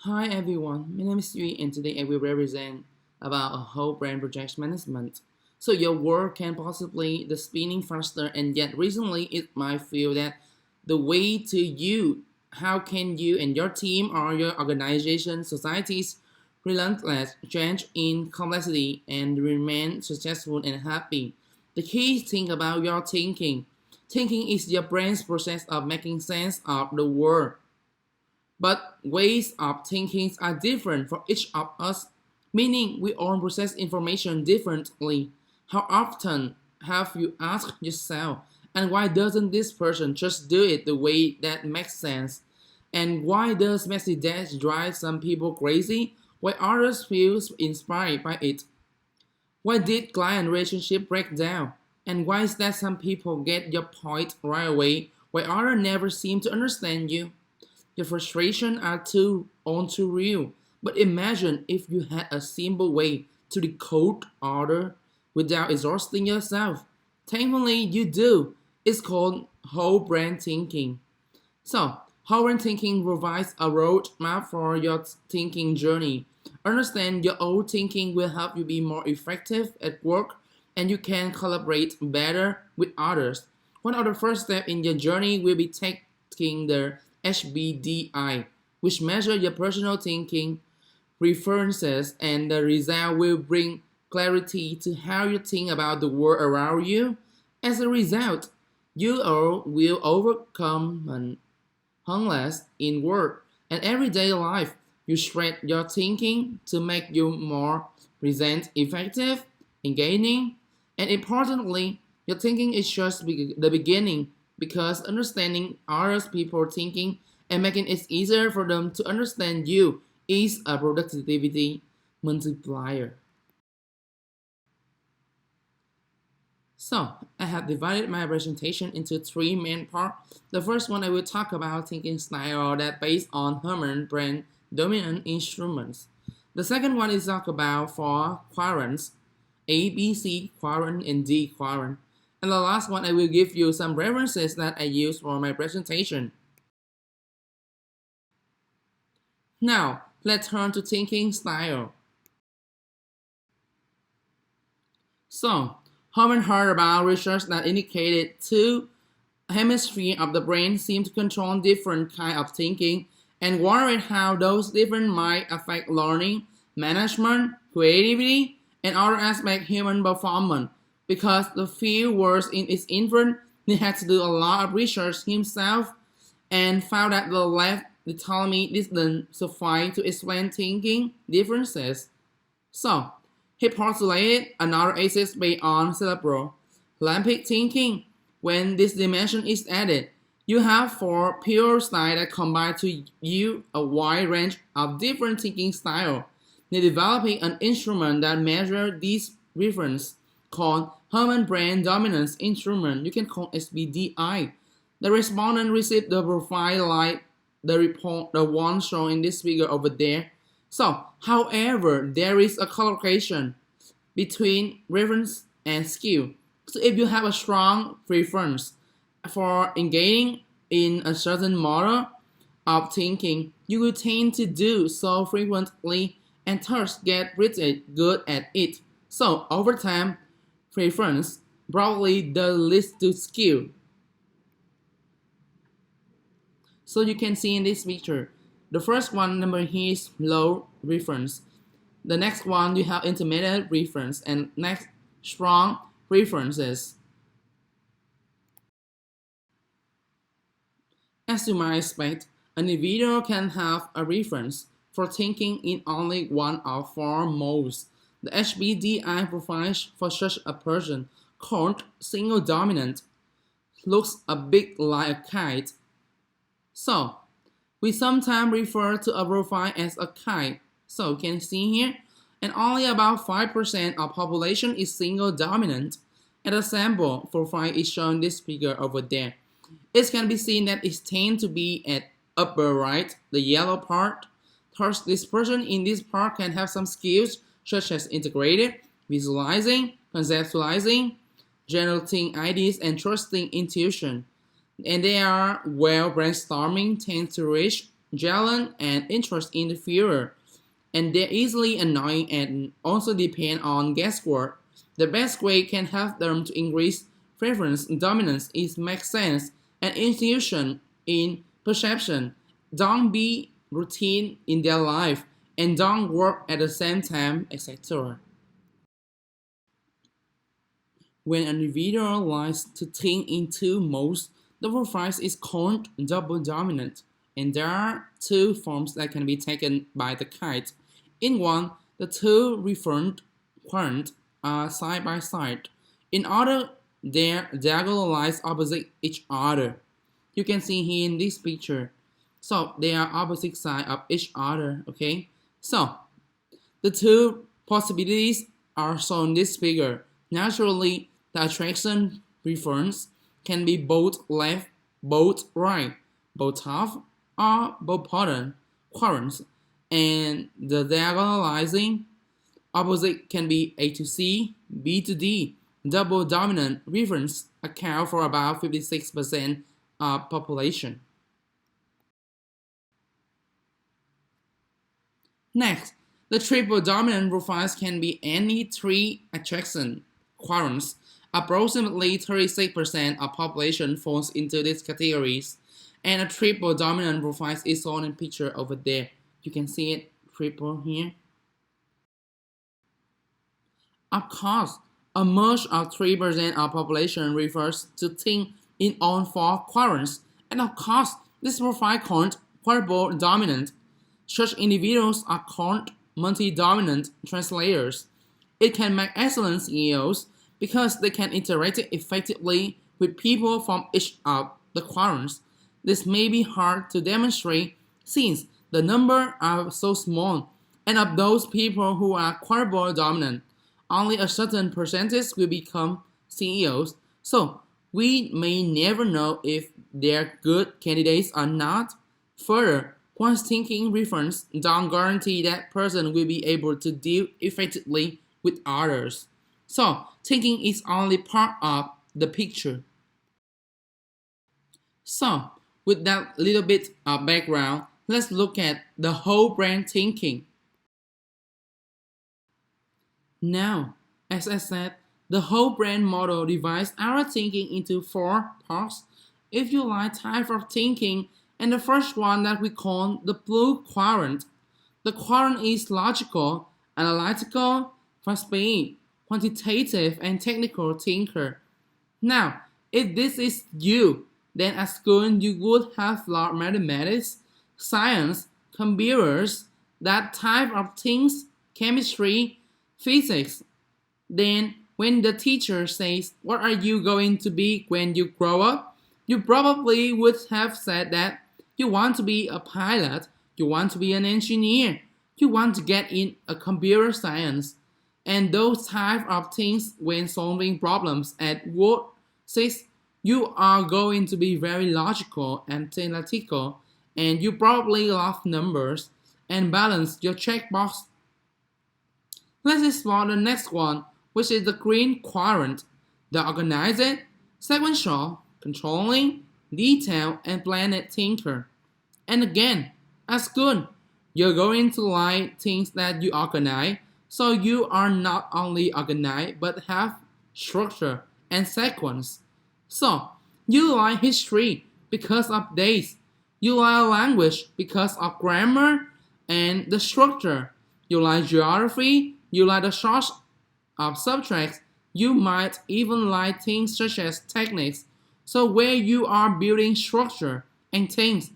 Hi everyone, my name is Thuy and today I will represent about a whole brand project management. So your work can possibly the spinning faster and yet recently it might feel that the way to you, how can you and your team or your organization, societies relentless change in complexity and remain successful and happy. The key thing about your thinking. Thinking is your brain's process of making sense of the world, but ways of thinking are different for each of us, meaning we all process information differently. How often have you asked yourself, and why doesn't this person just do it the way that makes sense? And why does messy dash drive some people crazy, while others feel inspired by it? Why did client relationship break down? And why is that some people get your point right away, while others never seem to understand you? Your frustrations are too real. But imagine if you had a simple way to decode order without exhausting yourself. Thankfully, you do. It's called whole brain thinking. So, whole brain thinking provides a roadmap for your thinking journey. Understand your own thinking will help you be more effective at work and you can collaborate better with others. One of the first steps in your journey will be taking the HBDI, which measures your personal thinking preferences, and the result will bring clarity to how you think about the world around you. As a result, you all will overcome an unless in work and everyday life. You shred your thinking to make you more present, effective, engaging, and importantly, your thinking is just the beginning because understanding others people thinking and making it easier for them to understand you is a productivity multiplier. So, I have divided my presentation into three main parts. The first one I will talk about thinking style that based on human brain dominant instruments. The second one is talk about four quadrants, A, B, C quadrant, and D quadrant. And the last one I will give you some references that I use for my presentation. Now, let's turn to thinking style. So, haven't heard about research that indicated two hemispheres of the brain seem to control different kind of thinking and worried how those different might affect learning, management, creativity, and other aspects human performance. Because the field was in its infant, he had to do a lot of research himself and found that the left autonomy didn't suffice to explain thinking differences. So, he postulated another axis based on cerebral limbic thinking. When this dimension is added, you have four pure styles that combine to yield a wide range of different thinking styles. They developing an instrument that measures these differences called Human Brain Dominance Instrument. You can call SBDI. The respondent received the profile like the report, the one shown in this figure over there. So, however, there is a correlation between reference and skill. So if you have a strong preference for engaging in a certain model of thinking, you will tend to do so frequently and thus get pretty good at it. So over time, preference probably does lead to skill. So you can see in this picture, the first one number here is low reference. The next one you have intermediate reference and next strong references. As you might expect, an individual can have a reference for thinking in only one of four modes. The HBDI provides for such a person, called single dominant, looks a bit like a kite. So, we sometimes refer to a profile as a kite. So, you can see here, and only about 5% of population is single dominant. And the sample profile is shown in this figure over there. It can be seen that it tends to be at upper right, the yellow part. Thus, this person in this part can have some skills such as integrated, visualizing, conceptualizing, generating ideas, and trusting intuition. And they are well brainstorming tends to reach jealous, and interest in the future. And they're easily annoying and also depend on guesswork. The best way can help them to increase preference dominance is make sense and intuition in perception. Don't be routine in their life and don't work at the same time, etc. When an individual likes to think in two modes, the profile is called double dominant, and there are two forms that can be taken by the kite. In one, the two referent quadrants are side by side. In other, they're diagonalized opposite each other. You can see here in this picture. So they are opposite side of each other. Okay. So the two possibilities are shown in this figure. Naturally, the attraction preference can be both left, both right, both half, or both quadrants. And the diagonalizing opposite can be A to C, B to D. Double dominant preference account for about 56% of population. Next, the triple dominant profiles can be any three attraction quadrants. Approximately 36% of population falls into these categories, and a triple dominant profile is shown in picture over there. You can see it triple here. Of course, a merge of 3% of population refers to think in all four quadrants, and of course, this profile called quadruple dominant. Such individuals are called multi-dominant translators. It can make excellent CEOs because they can interact effectively with people from each of the quadrants. This may be hard to demonstrate since the numbers are so small, and of those people who are quadruple dominant, only a certain percentage will become CEOs. So we may never know if they're good candidates or not. Further, one's thinking preference don't guarantee that person will be able to deal effectively with others. So, thinking is only part of the picture. So, with that little bit of background, let's look at the whole brain thinking. Now, as I said, the whole brain model divides our thinking into four parts, if you like, type of thinking, and the first one that we call the blue quadrant. The quadrant is logical, analytical, fast-paced, quantitative, and technical thinker. Now, if this is you, then at school you would have learned mathematics, science, computers, that type of things, chemistry, physics. Then, when the teacher says, "What are you going to be when you grow up?" you probably would have said that you want to be a pilot, you want to be an engineer, you want to get in a computer science. And those type of things when solving problems at work, says you are going to be very logical and analytical, and you probably love numbers and balance your checkbox. Let's explore the next one, which is the green quadrant, the organized, sequential, controlling, detailed, and planned thinker. And again, as good, you're going to like things that you organize, so you are not only organized but have structure and sequence. So, you like history because of dates, you like language because of grammar and the structure, you like geography, you like the source of subjects, you might even like things such as techniques. So where you are building structure and things.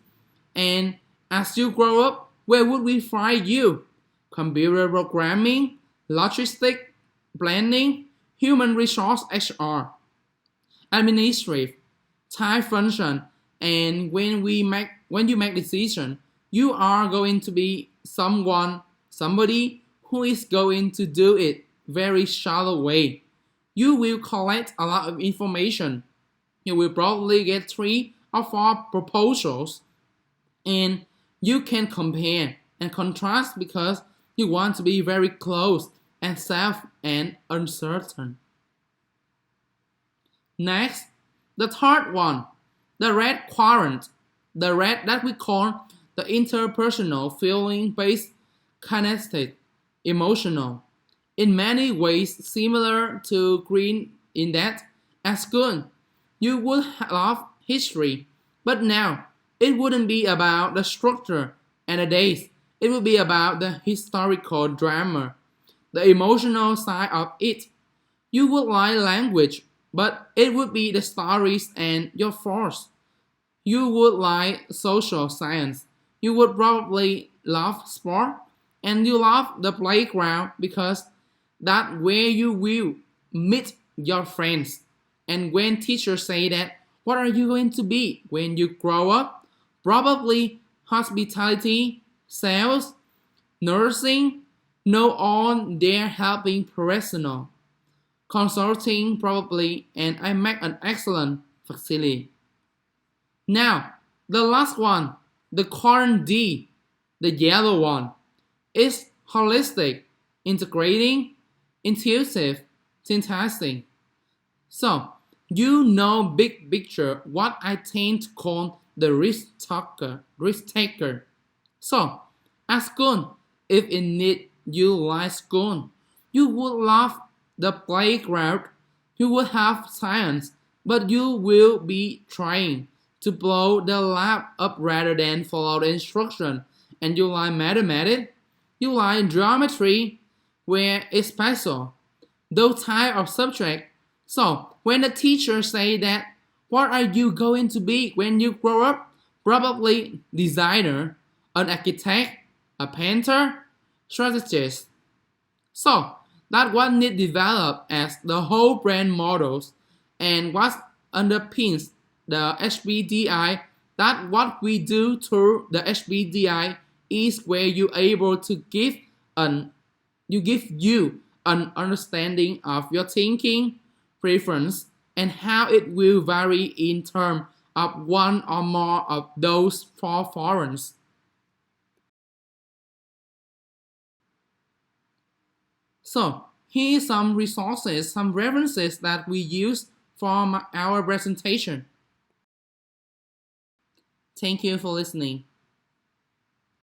And as you grow up, where would we find you? Computer programming, logistic planning, human resource HR, administrative, time function, and when you make decision, you are going to be somebody who is going to do it very shallow way. You will collect a lot of information. You will probably get 3 or 4 proposals, and you can compare and contrast because you want to be very close and safe and uncertain. Next, the third one, the red quadrant, the red that we call the interpersonal feeling-based kinesthetic emotional. In many ways similar to Green in that, as good, you would love history, but now it wouldn't be about the structure and the dates. It would be about the historical drama, the emotional side of it. You would like language, but it would be the stories and your force. You would like social science. You would probably love sport, and you love the playground because that's where you will meet your friends. And when teachers say that, what are you going to be when you grow up? Probably hospitality, sales, nursing, no on there helping professional, consulting probably, and I make an excellent facility. Now, the last one, the column D, the yellow one, is holistic, integrating, intuitive, synthesizing. So, you know big picture what I tend to call the risk taker. So, at school, if in need you like school, you would love the playground, you would have science, but you will be trying to blow the lab up rather than follow the instruction. And you like mathematics, you like geometry, where it's special, those type of subject. So when the teacher say that, what are you going to be when you grow up? Probably designer, an architect, a painter, strategist. So that's what need develop as the whole brand models and what underpins the HBDI. That what we do through the HBDI is where you able to an give you an understanding of your thinking, preference, and how it will vary in terms of one or more of those four forums. So here's some resources, some references that we use for our presentation. Thank you for listening.